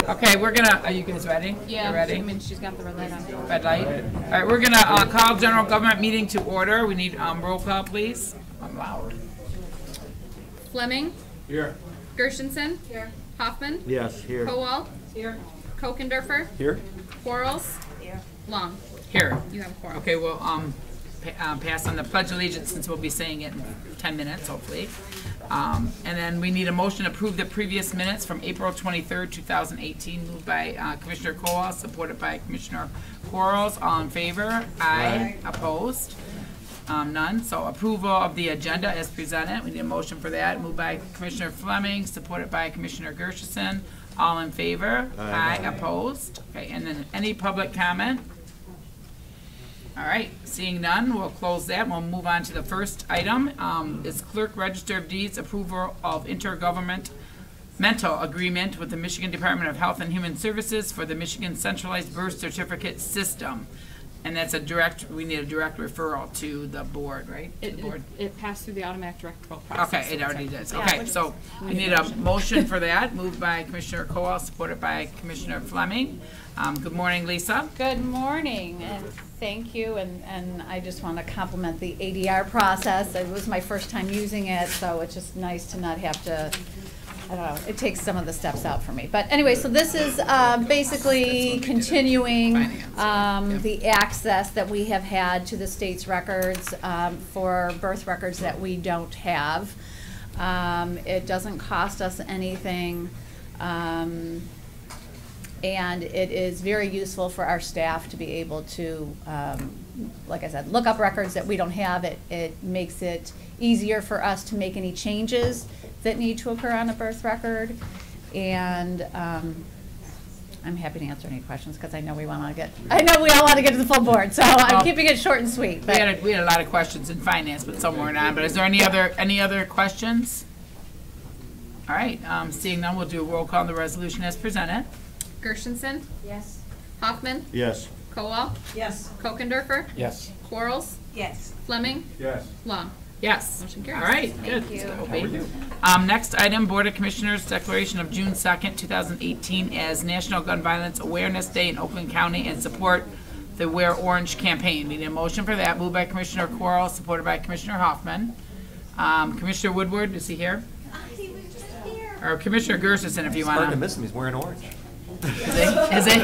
Okay, we're gonna, are you guys ready? Yeah, You ready? I mean, she's got the red light on. Red light. All right, we're gonna call general government meeting to order. We need roll call, please. I'm loud. Fleming. Here. Gershenson. Here. Hoffman. Yes, here. Kowal. Here. Kokendorfer. Here. Quarles. Here. Long. Here. You have a quorum. Okay, we'll pass on the pledge of allegiance since we'll be saying it in 10 minutes, hopefully. And then we need a motion to approve the previous minutes from April 23rd, 2018, moved by Commissioner Kowal, supported by Commissioner Quarles. All in favor? Aye. Opposed? None. So approval of the agenda as presented. We need a motion for that. Moved by Commissioner Fleming, supported by Commissioner Gershenson. All in favor? Aye. Opposed? Okay, and then any public comment? All right, seeing none, we'll close that. We'll move on to the first item. Is Clerk Register of Deeds approval of intergovernmental agreement with the Michigan Department of Health and Human Services for the Michigan Centralized Birth Certificate System. And that's a direct, we need a direct referral to the board, right? The board. It passed through the automatic direct referral process. Okay, it already does. Okay, so we need a motion for that, moved by Commissioner Kowal, supported by Commissioner Fleming. Good morning, Lisa. Good morning, and thank you, and I just want to compliment the ADR process. It was my first time using it, so it's just nice to not have to, I don't know, it takes some of the steps out for me. But anyway, so this is basically continuing the access that we have had to the state's records for birth records that we don't have. It doesn't cost us anything. And it is very useful for our staff to be able to, like I said, look up records that we don't have. It makes it easier for us to make any changes that need to occur on a birth record. And I'm happy to answer any questions because I know we all want to get to the full board. So I'm keeping it short and sweet. We had a lot of questions in finance, but some weren't on. But is there any other questions? All right, seeing none, we'll do a roll call on the resolution as presented. Gershenson. Yes. Hoffman. Yes. Kowal. Yes. Kokendorfer. Yes. Quarles. Yes. Fleming. Yes. Long. Yes. Motion carries. All right, good. Thank you. Next item, Board of Commissioners declaration of June 2nd, 2018 as National Gun Violence Awareness Day in Oakland County and support the Wear Orange campaign. We need a motion for that. Moved by Commissioner Quarles, supported by Commissioner Hoffman. Commissioner Woodward, is he here? He was just here. Or Commissioner Gershenson, if you want Hard to to. miss him. He's wearing orange. Is he?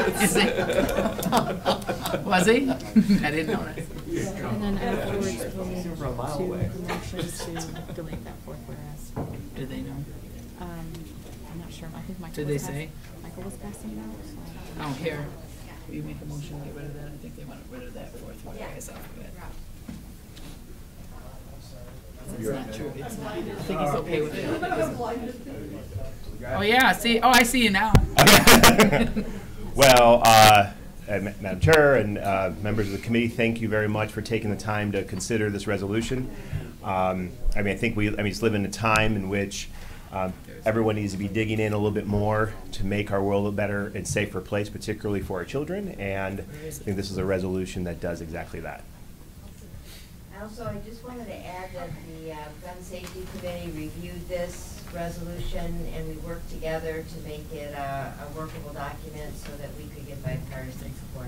Was he? I didn't notice. And then afterwards, we'll move From a mile to away. the motion to delete that fourth whereas. Do they know? I'm not sure. I think Michael Did was they say? Michael was passing it out. So. Oh, here. Will you make a motion to get rid of that? I think they want rid of that fourth whereas off of it. It's not true. It's not. I think he's okay with it. Oh, yeah. See. Oh, I see you now. Well, Madam Chair and members of the committee, thank you very much for taking the time to consider this resolution. I think we live in a time in which everyone needs to be digging in a little bit more to make our world a better and safer place, particularly for our children. And I think this is a resolution that does exactly that. Also, I just wanted to add that the Gun Safety Committee reviewed this resolution and we worked together to make it a workable document so that we could get bipartisan support.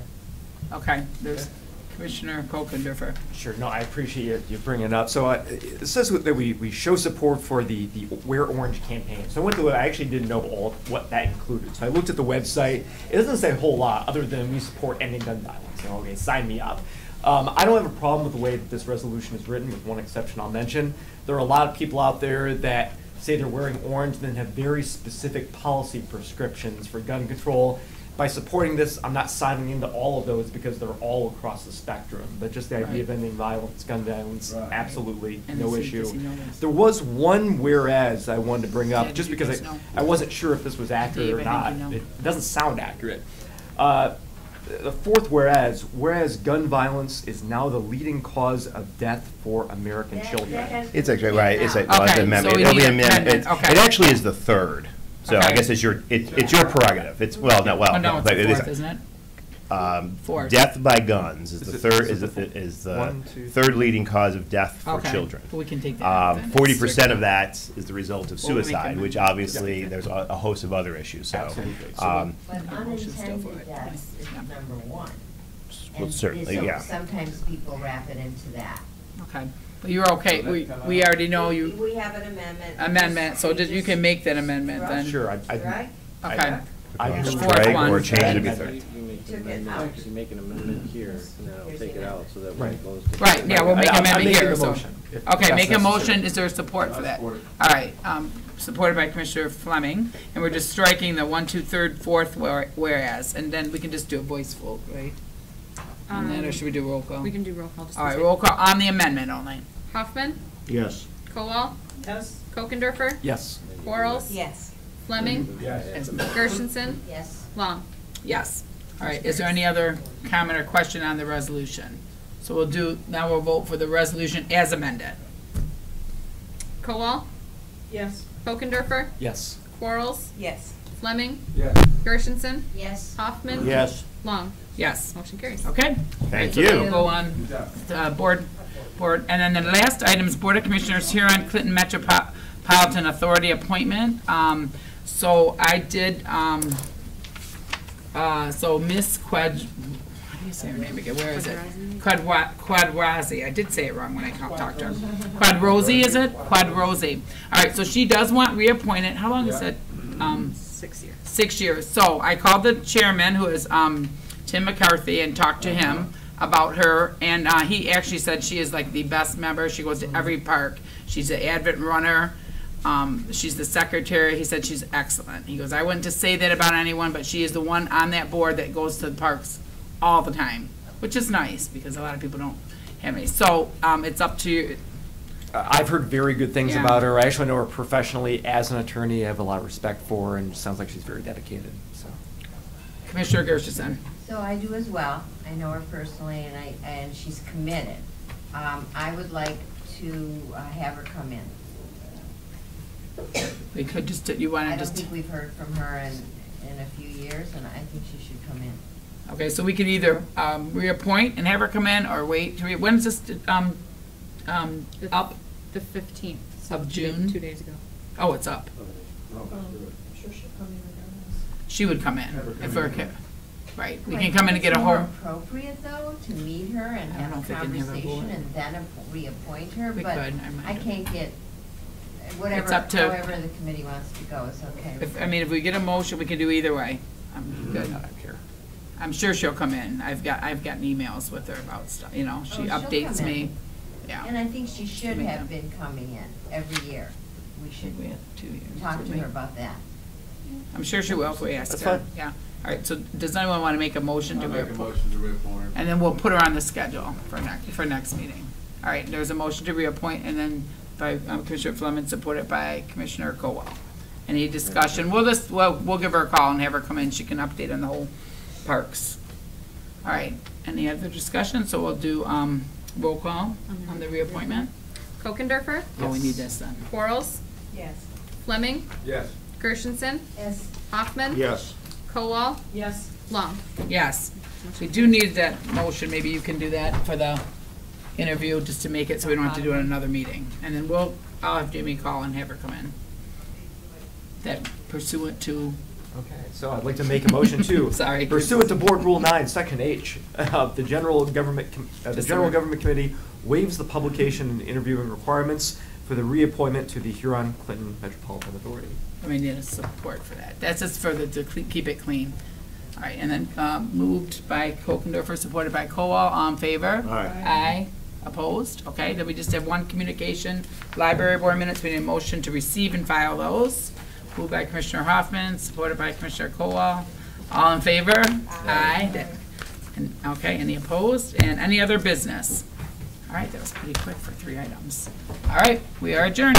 Okay. There's Commissioner Kokendorfer. Sure. No, I appreciate you bringing it up. So it says that we show support for the Wear Orange campaign. So I went to it. I actually didn't know what that included. So I looked at the website. It doesn't say a whole lot other than we support ending gun violence. Okay, sign me up. I don't have a problem with the way that this resolution is written, with one exception I'll mention. There are a lot of people out there that say they're wearing orange and then have very specific policy prescriptions for gun control. By supporting this, I'm not signing into all of those because they're all across the spectrum. But just the idea of ending violence, gun violence, absolutely And no does issue. he know this? There was one whereas I wanted to bring up, Yeah, just you because guys know. I wasn't sure if this was accurate Dave, or I not. think you know. It doesn't sound accurate. The fourth whereas gun violence is now the leading cause of death for American children. It's actually right. It's a, Okay, the amendment. so we It'll be need amendment. amendment, okay. It actually is the third. So I Okay. guess it's your prerogative. It's Oh, no, it's but the it is. fourth, isn't it? Fourth. death by guns is Is the it- third, is is it the, is the 1, 2, third leading cause of death for Okay. children. We can take that out then. 40% of that is the result of Well, we suicide, can- which obviously there's a host of other issues, so. Absolutely. But motion's still for unintended it. deaths is Yeah. number one. Well, And certainly, so yeah. sometimes people wrap it into that. Okay, but you're okay, we already know you, We have an amendment. amendment, so you can make that amendment then. Sure, Right? Okay, I The move fourth that- one. Or change it to be Right. third. You make Took an it amendment, out. you make an amendment here, and then I'll take it out, so that when Right. it goes to. right, yeah, we'll make I'm amendment making here, the so. motion, if Okay, that's make a necessary. motion, is there support for that? All right, supported by Commissioner Fleming, and we're just striking the 1, 2, 3, 4th whereas, and then we can just do a voice vote, right? On that, or should we do roll call? We can do roll call. Just All to right, say- roll call on the amendment only. Hoffman, Yes. Kowal, Yes. Kokendorfer, Yes. Quarles, Yes. Fleming, Gershenson, Yes. Long. Yes. All right, is there any other comment or question on the resolution? So now we'll vote for the resolution as amended. Kowal, Yes. Kokendorfer, Yes. Quarles, Yes. Fleming, Yes. Gershenson, Yes. Hoffman. Yes. Long. Yes. Motion carries. Okay? Thank All right, so you. that'll go on, board, and then the last item is Board of Commissioners Huron Clinton Metropolitan Authority appointment. So I did, so Miss how do you say her name again? Where is it? Quadrazi. I did say it wrong when I talked to her. Quadrosi, is it? Quadrosi. All right, so she does want reappointed. How long is it? 6 years. 6 years. So I called the chairman, who is Tim McCarthy, and talked to him about her, and he actually said she is like the best member. She goes to every park. She's an avid runner. She's the secretary. He said she's excellent. He goes, I wouldn't just say that about anyone, but she is the one on that board that goes to the parks all the time, which is nice because a lot of people don't have any. So it's up to you. I've heard very good things Yeah. about her. I actually know her professionally as an attorney. I have a lot of respect for her, and it sounds like she's very dedicated, so. Commissioner Gershenson. So I do as well. I know her personally, and she's committed. I would like to have her come in. We could just, you want I to don't just, think we've heard from her in a few years, and I think she should come in. okay, so we could either reappoint and have her come in, or wait to when's this up? The 15th. so Of two- June? 2 days ago. Oh, it's up. She would come in if her, right, we can come in and get a It's more whole, appropriate, though, to meet her and I don't know have if a we can have a conversation board. and then reappoint her, We but could, I might I do. can't get, It's whatever, up to- however the committee wants to go is okay. if, I mean, if we get a motion, we can do either way. I'm good. I'm here. I'm sure she'll come in. I've gotten emails with her about stuff, you know, she Oh, she'll updates come in. me. Yeah. And I think she should We have do. been coming in every year. We should We had 2 years. talk to didn't we? her about that. I'm sure she will if we ask That's her. fine. Yeah. All right, so does anyone want to make a motion to I'll make a reappoint? motion to reappoint. And then we'll put her on the schedule for next meeting. All right, there's a motion to reappoint, and then by Commissioner Fleming, supported by Commissioner Kowal. Any discussion? We'll give her a call and have her come in. She can update on the whole parks. All right, any other discussion? So we'll do roll call on the reappointment. Kokendorfer, Oh, we need this then. Quarles, Yes. Fleming, Yes. Gershenson, Yes. Hoffman. Yes. Kowal, Yes. Long. Yes. We do need that motion. Maybe you can do that for the interview, just to make it so we don't have to do it in another meeting. And then I'll have Jamie call and have her come in. That pursuant to, Okay, so I'd like to make a motion to. Sorry. Pursuant to Board Rule 9, Section H, the General Government Just a minute. Committee waives the publication and interviewing requirements for the reappointment to the Huron Clinton Metropolitan Authority. we need a support for that. That's just for keep it clean. All right, and then moved by Kokendorfer, supported by Kowal. All in favor? Aye. Aye. Opposed? Okay, then we just have one communication. Library Board minutes, we need a motion to receive and file those. Moved by Commissioner Hoffman, supported by Commissioner Kowal. All in favor? Aye. Okay, any opposed? And any other business? All right, that was pretty quick for 3 items. All right, we are adjourned.